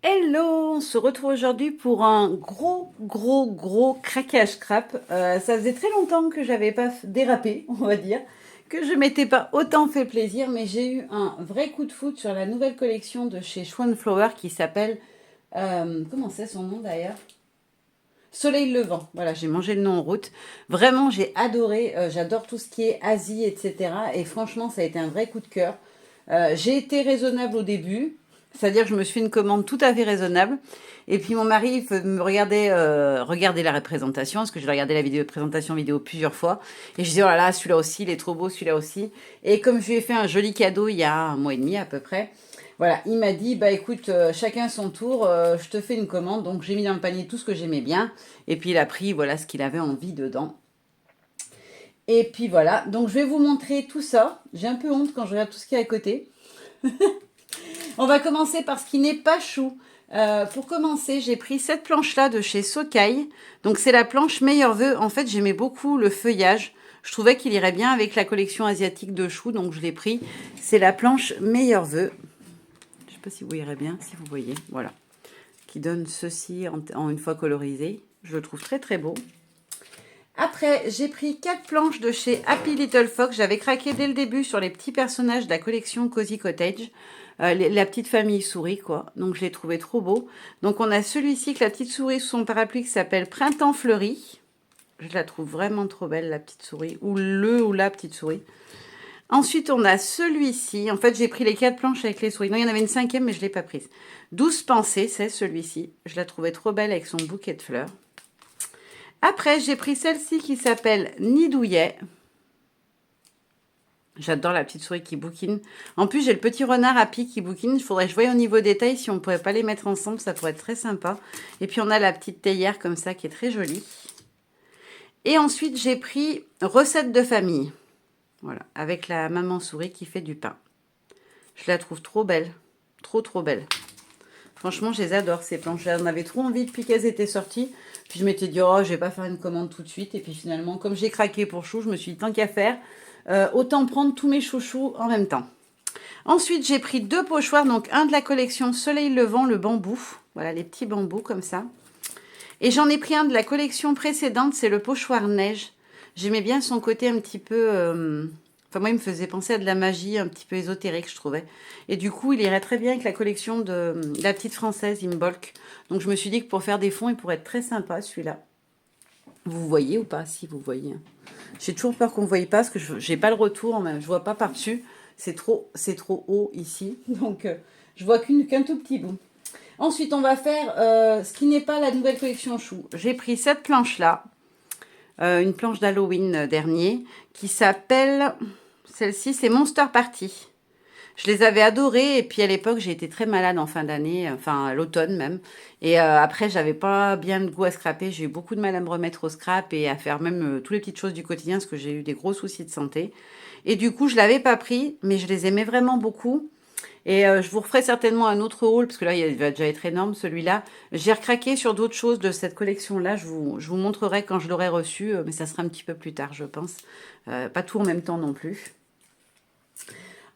Hello, on se retrouve aujourd'hui pour un gros craquage crap. Ça faisait très longtemps que j'avais pas dérapé, on va dire, que je m'étais pas autant fait plaisir, mais j'ai eu un vrai coup de foudre sur la nouvelle collection de chez Swan Flower qui s'appelle, comment c'est son nom d'ailleurs? Soleil Levant. Voilà, j'ai mangé le nom en route. Vraiment, j'ai adoré. J'adore tout ce qui est Asie, etc. Et franchement, ça a été un vrai coup de cœur. J'ai été raisonnable au début, c'est-à-dire que je me suis fait une commande tout à fait raisonnable. Et puis mon mari me regardait regarder la représentation, parce que j'ai regardé la vidéo présentation vidéo plusieurs fois. Et je disais, oh là là, celui-là aussi, il est trop beau, celui-là aussi. Et comme je lui ai fait un joli cadeau il y a un mois et demi à peu près, voilà, il m'a dit, bah écoute, chacun son tour, je te fais une commande. Donc j'ai mis dans le panier tout ce que j'aimais bien. Et puis il a pris, voilà, ce qu'il avait envie dedans. Et puis voilà, donc je vais vous montrer tout ça. J'ai un peu honte quand je regarde tout ce qui est à côté. On va commencer par ce qui n'est pas chou. Pour commencer, j'ai pris cette planche-là de chez Sokai. Donc c'est la planche Meilleur Vœu. En fait, j'aimais beaucoup le feuillage. Je trouvais qu'il irait bien avec la collection asiatique de choux, donc je l'ai pris. C'est la planche Meilleur Vœu. Je ne sais pas si vous verrez bien, si vous voyez. Voilà. Qui donne ceci en une fois colorisé. Je le trouve très beau. Après, j'ai pris 4 planches de chez Happy Little Fox. J'avais craqué dès le début sur les petits personnages de la collection Cozy Cottage. La petite famille souris, quoi. Donc, je l'ai trouvé trop beau. Donc, on a celui-ci avec la petite souris sous son parapluie qui s'appelle Printemps Fleuri. Je la trouve vraiment trop belle, la petite souris. Ou le ou la petite souris. Ensuite, on a celui-ci. En fait, j'ai pris les 4 planches avec les souris. Non, il y en avait une cinquième, mais je ne l'ai pas prise. 12 pensées, c'est celui-ci. Je la trouvais trop belle avec son bouquet de fleurs. Après, j'ai pris celle-ci qui s'appelle Nidouillet. J'adore la petite souris qui bouquine. En plus, j'ai le petit renard Happy qui bouquine. Il faudrait que je voie au niveau détail si on ne pourrait pas les mettre ensemble. Ça pourrait être très sympa. Et puis, on a la petite théière comme ça qui est très jolie. Et ensuite, j'ai pris Recette de famille. Voilà, avec la maman souris qui fait du pain. Je la trouve trop belle. Trop belle. Franchement, je les adore, ces planches. J'en avais trop envie depuis qu'elles étaient sorties. Puis je m'étais dit, oh, je vais pas faire une commande tout de suite. Et puis finalement, comme j'ai craqué pour chou, je me suis dit, tant qu'à faire, autant prendre tous mes chouchous en même temps. Ensuite, j'ai pris 2 pochoirs. Donc, un de la collection Soleil Levant, le bambou. Voilà, les petits bambous comme ça. Et j'en ai pris un de la collection précédente, c'est le pochoir neige. J'aimais bien son côté un petit peu... Enfin, moi, il me faisait penser à de la magie un petit peu ésotérique, je trouvais. Et du coup, il irait très bien avec la collection de la petite française Imbolc. Donc, je me suis dit que pour faire des fonds, il pourrait être très sympa, celui-là. Vous voyez ou pas? Si, vous voyez. J'ai toujours peur qu'on ne voie pas, parce que je n'ai pas le retour, mais je vois pas par-dessus. C'est trop haut ici. Donc, je vois qu'un tout petit bout. Ensuite, on va faire ce qui n'est pas la nouvelle collection chou. J'ai pris cette planche-là, une planche d'Halloween dernier, qui s'appelle, celle-ci, c'est Monster Party. Je les avais adorées et puis à l'époque, j'ai été très malade en fin d'année, enfin à l'automne même. Et après, j'avais pas bien le goût à scraper. J'ai eu beaucoup de mal à me remettre au scrap et à faire même toutes les petites choses du quotidien parce que j'ai eu des gros soucis de santé. Et du coup, je l'avais pas pris, mais je les aimais vraiment beaucoup. Et je vous referai certainement un autre haul, parce que là, il va déjà être énorme, celui-là. J'ai recraqué sur d'autres choses de cette collection-là. Je vous montrerai quand je l'aurai reçu, mais ça sera un petit peu plus tard, je pense. Pas tout en même temps non plus.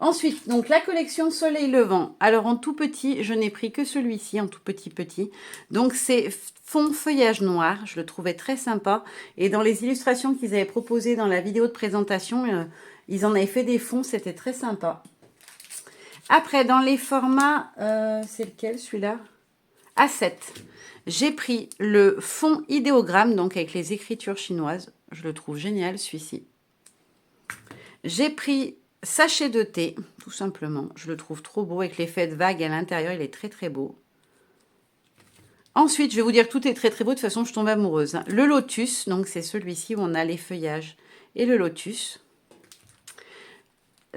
Ensuite, donc la collection Soleil Levant. Alors en tout petit, je n'ai pris que celui-ci, en tout petit. Donc c'est fond feuillage noir. Je le trouvais très sympa. Et dans les illustrations qu'ils avaient proposées dans la vidéo de présentation, ils en avaient fait des fonds. C'était très sympa. Après, dans les formats, c'est lequel celui-là? A7. J'ai pris le fond idéogramme, donc avec les écritures chinoises. Je le trouve génial, celui-ci. J'ai pris sachet de thé, tout simplement. Je le trouve trop beau, avec l'effet de vague à l'intérieur. Il est très beau. Ensuite, je vais vous dire que tout est très beau. De toute façon, je tombe amoureuse. Le lotus, donc c'est celui-ci où on a les feuillages et le lotus.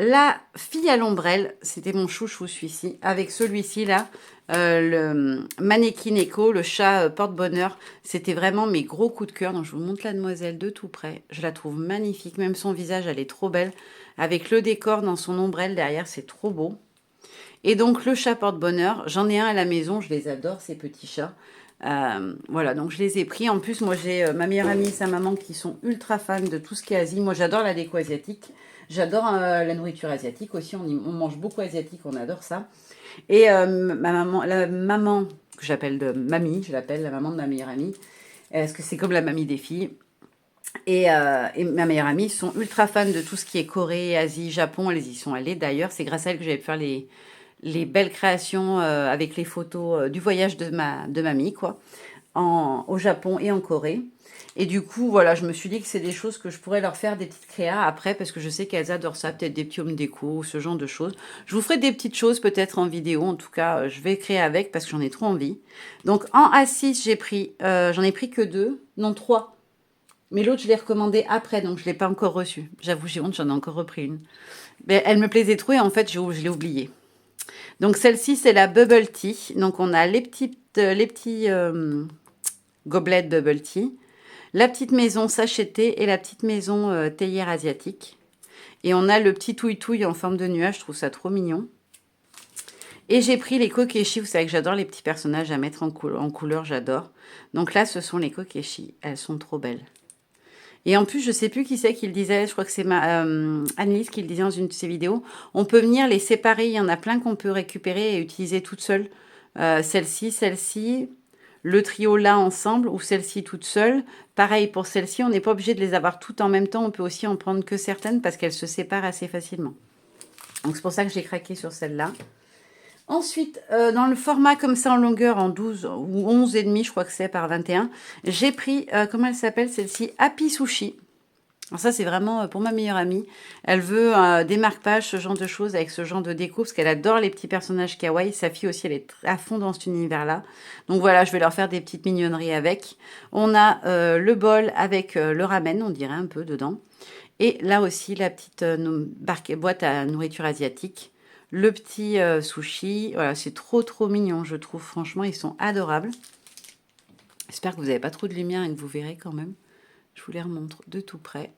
La fille à l'ombrelle, c'était mon chouchou celui-ci, avec celui-ci là, le Mannequin Echo, le chat porte-bonheur. C'était vraiment mes gros coups de cœur. Donc je vous montre la demoiselle de tout près. Je la trouve magnifique, même son visage, elle est trop belle. Avec le décor dans son ombrelle derrière, c'est trop beau. Et donc le chat porte-bonheur, j'en ai un à la maison, je les adore ces petits chats. Voilà, donc je les ai pris. En plus, moi j'ai ma meilleure amie et sa maman qui sont ultra fans de tout ce qui est Asie. Moi j'adore la déco asiatique. J'adore la nourriture asiatique aussi. On mange beaucoup asiatique, on adore ça. Et la maman, que j'appelle de mamie, je l'appelle la maman de ma meilleure amie, parce que c'est comme la mamie des filles. Et ma meilleure amie sont ultra fans de tout ce qui est Corée, Asie, Japon. Elles y sont allées d'ailleurs. C'est grâce à elles que j'avais pu faire les belles créations avec les photos du voyage de mamie, quoi, au Japon et en Corée. Et du coup, voilà, je me suis dit que c'est des choses que je pourrais leur faire des petites créas après, parce que je sais qu'elles adorent ça, peut-être des petits home déco, ce genre de choses. Je vous ferai des petites choses peut-être en vidéo, en tout cas, je vais créer avec parce que j'en ai trop envie. Donc en A6, j'en ai pris que 2, non 3. Mais l'autre, je l'ai recommandé après, donc je ne l'ai pas encore reçu. J'avoue, j'ai honte, j'en ai encore repris une. Mais elle me plaisait trop et en fait, je l'ai oubliée. Donc celle-ci, c'est la Bubble Tea. Donc on a les petits gobelets de Bubble Tea, la petite maison sachetée et la petite maison théière asiatique. Et on a le petit touille-touille en forme de nuage, je trouve ça trop mignon. Et j'ai pris les kokeshi, vous savez que j'adore les petits personnages à mettre en couleur, j'adore. Donc là, ce sont les kokeshi, elles sont trop belles. Et en plus, je sais plus qui c'est qui le disait, je crois que c'est Annelise qui le disait dans une de ses vidéos. On peut venir les séparer, il y en a plein qu'on peut récupérer et utiliser toute seule. Celle-ci, le trio là ensemble ou celle-ci toute seule. Pareil pour celle-ci, on n'est pas obligé de les avoir toutes en même temps, on peut aussi en prendre que certaines parce qu'elles se séparent assez facilement. Donc c'est pour ça que j'ai craqué sur celle-là. Ensuite, dans le format comme ça en longueur, en 12 ou 11 et demi, je crois que c'est par 21, j'ai pris, comment elle s'appelle celle-ci, Happy Sushi. Alors ça, c'est vraiment pour ma meilleure amie. Elle veut des marque-pages, ce genre de choses, avec ce genre de déco, parce qu'elle adore les petits personnages kawaii. Sa fille aussi, elle est à fond dans cet univers-là. Donc voilà, je vais leur faire des petites mignonneries avec. On a le bol avec le ramen, on dirait un peu dedans. Et là aussi, la petite boîte à nourriture asiatique. Le petit sushi, voilà, c'est trop mignon, je trouve. Franchement, ils sont adorables. J'espère que vous n'avez pas trop de lumière et que vous verrez quand même. Je vous les remontre de tout près.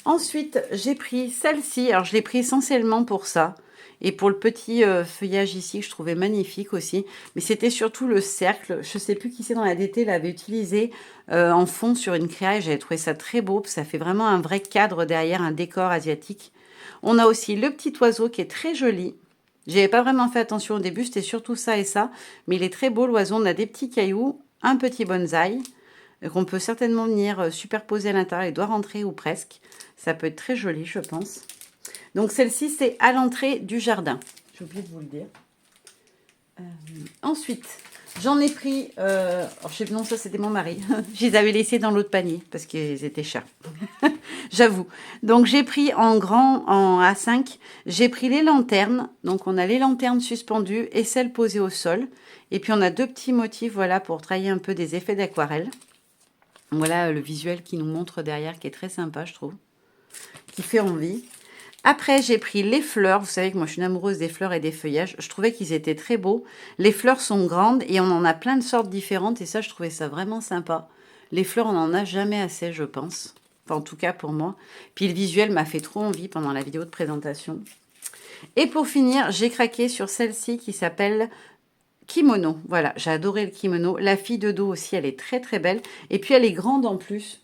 Ensuite, j'ai pris celle-ci. Alors, je l'ai pris essentiellement pour ça. Et pour le petit feuillage ici, que je trouvais magnifique aussi. Mais c'était surtout le cercle. Je ne sais plus qui c'est dans la DT l'avait utilisé en fond sur une créa. J'avais trouvé ça très beau. Ça fait vraiment un vrai cadre derrière un décor asiatique. On a aussi le petit oiseau qui est très joli. J'avais pas vraiment fait attention au début, c'était surtout ça et ça. Mais il est très beau l'oiseau. On a des petits cailloux, un petit bonsaï qu'on peut certainement venir superposer à l'intérieur. Il doit rentrer ou presque. Ça peut être très joli, je pense. Donc celle-ci, c'est à l'entrée du jardin. J'ai oublié de vous le dire. Ensuite, j'en ai pris... non, ça c'était mon mari. Je les avais laissés dans l'autre panier parce qu'ils étaient chers. J'avoue. Donc j'ai pris en grand, en A5, j'ai pris les lanternes. Donc on a les lanternes suspendues et celles posées au sol. Et puis on a deux petits motifs, voilà, pour travailler un peu des effets d'aquarelle. Voilà le visuel qui nous montre derrière, qui est très sympa, je trouve. Qui fait envie. Après, j'ai pris les fleurs. Vous savez que moi, je suis une amoureuse des fleurs et des feuillages. Je trouvais qu'ils étaient très beaux. Les fleurs sont grandes et on en a plein de sortes différentes. Et ça, je trouvais ça vraiment sympa. Les fleurs, on n'en a jamais assez, je pense. Enfin, en tout cas, pour moi. Puis le visuel m'a fait trop envie pendant la vidéo de présentation. Et pour finir, j'ai craqué sur celle-ci qui s'appelle Kimono. Voilà, j'ai adoré le kimono. La fille de dos aussi, elle est très belle. Et puis, elle est grande en plus.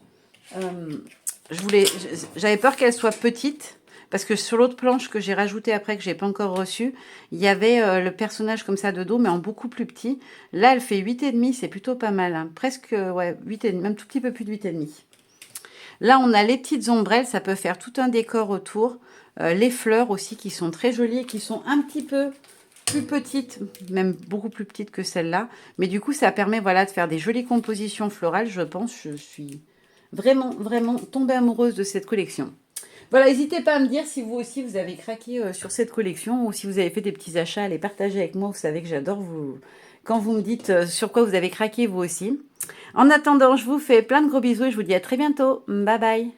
J'avais peur qu'elle soit petite. Parce que sur l'autre planche que j'ai rajoutée après, que j'ai pas encore reçue, il y avait le personnage comme ça de dos, mais en beaucoup plus petit. Là, elle fait 8,5, c'est plutôt pas mal. Hein. Presque, ouais, 8,5, même tout petit peu plus de 8,5. Là, on a les petites ombrelles, ça peut faire tout un décor autour. Les fleurs aussi, qui sont très jolies et qui sont un petit peu plus petites, même beaucoup plus petites que celle-là. Mais du coup, ça permet voilà, de faire des jolies compositions florales, je pense. Je suis vraiment tombée amoureuse de cette collection. Voilà, n'hésitez pas à me dire si vous aussi vous avez craqué sur cette collection ou si vous avez fait des petits achats, à les partager avec moi. Vous savez que j'adore quand vous me dites sur quoi vous avez craqué vous aussi. En attendant, je vous fais plein de gros bisous et je vous dis à très bientôt. Bye bye.